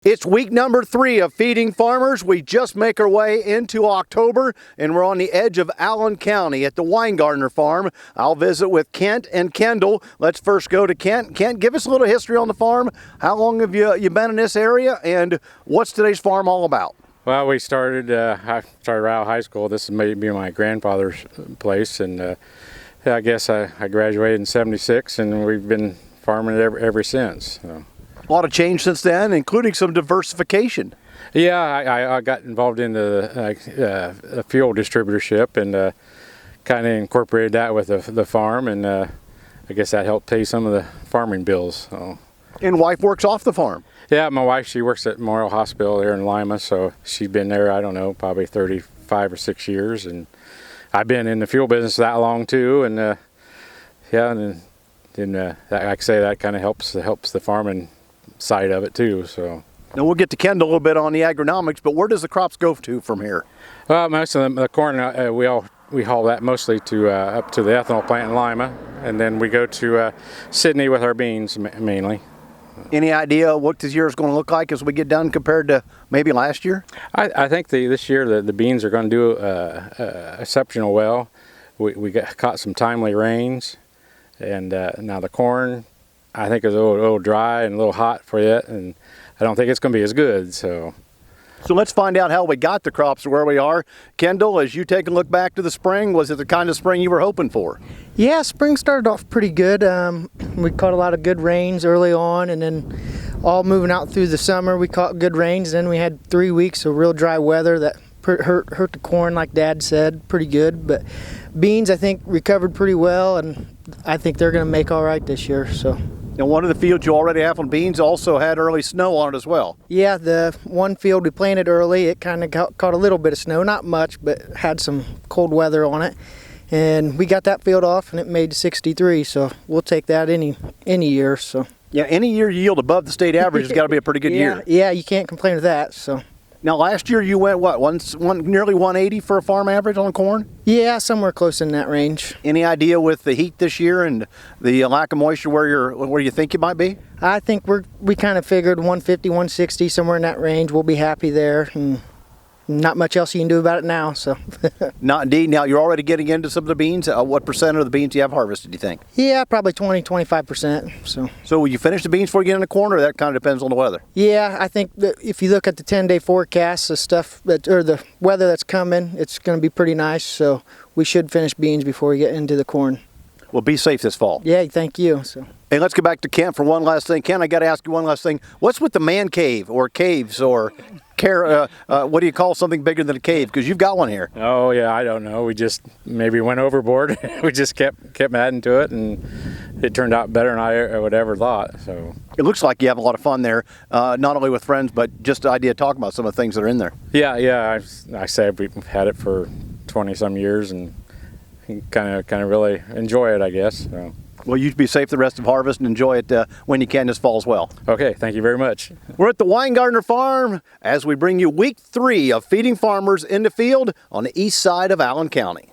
It's week number 3 of Feeding Farmers. We just make our way into October, and we're on the edge of Allen County at the Winegardner farm. I'll visit with Kent and Kendall. Let's first go to Kent. Kent, give us a little history on the farm. How long have you been in this area, and what's today's farm all about? Well, I started right out of high school. This is maybe my grandfather's place, and I guess I graduated in '76, and we've been farming it ever since. So. A lot of change since then, including some diversification. Yeah, I got involved in the fuel distributorship and kind of incorporated that with the farm, and I guess that helped pay some of the farming bills. So. And wife works off the farm? Yeah, my wife, she works at Memorial Hospital there in Lima, so she's been there, I don't know, probably 35 or 6 years, and I've been in the fuel business that long too, and yeah, and then like I say, that kind of helps the farming side of it too. So now we'll get to Kendall a little bit on the agronomics, but where does the crops go to from here? Well, most of the corn we haul that mostly to up to the ethanol plant in Lima, and then we go to Sydney with our beans mainly. Any idea what this year is going to look like as we get done compared to maybe last year? I think this year the beans are going to do exceptional well. We caught some timely rains, and now the corn, I think it's a little dry and a little hot for it, and I don't think it's going to be as good. So let's find out how we got the crops to where we are. Kendall, as you take a look back to the spring, was it the kind of spring you were hoping for? Yeah, spring started off pretty good. We caught a lot of good rains early on, and then all moving out through the summer, we caught good rains. Then we had 3 weeks of real dry weather that hurt the corn, like Dad said, pretty good. But beans, I think, recovered pretty well, and I think they're going to make all right this year. So. Now, one of the fields you already have on beans also had early snow on it as well. Yeah, the one field we planted early, it kind of caught a little bit of snow, not much, but had some cold weather on it. And we got that field off, and it made 63, so we'll take that any year. So. Yeah, any year you yield above the state average has got to be a pretty good year. Yeah, you can't complain with that. So. Now, last year you went, what, nearly 180 for a farm average on corn? Yeah, somewhere close in that range. Any idea with the heat this year and the lack of moisture where you think you might be? I think we kind of figured 150, 160, somewhere in that range. We'll be happy there, and not much else you can do about it now. So. Not indeed. Now, you're already getting into some of the beans. What percent of the beans do you have harvested, do you think? Yeah, probably 20, 25%. So will you finish the beans before you get in the corn, or that kind of depends on the weather? Yeah, I think that if you look at the 10-day forecast, the weather that's coming, it's going to be pretty nice. So we should finish beans before we get into the corn. Well, be safe this fall. Yeah, thank you. So. Hey, let's go back to Kent for one last thing. Kent, I got to ask you one last thing. What's with the man cave or caves or what do you call something bigger than a cave? Because you've got one here. Oh yeah, I don't know. We just maybe went overboard. We just kept adding to it, and it turned out better than I would ever thought. So it looks like you have a lot of fun there, not only with friends, but just the idea of talking about some of the things that are in there. Yeah. I said we've had it for 20-some years, and kind of really enjoy it, I guess. So. Well, you be safe the rest of harvest and enjoy it when you can this fall as well. Okay, thank you very much. We're at the Winegardner farm as we bring you week 3 of Feeding Farmers in the Field on the east side of Allen County.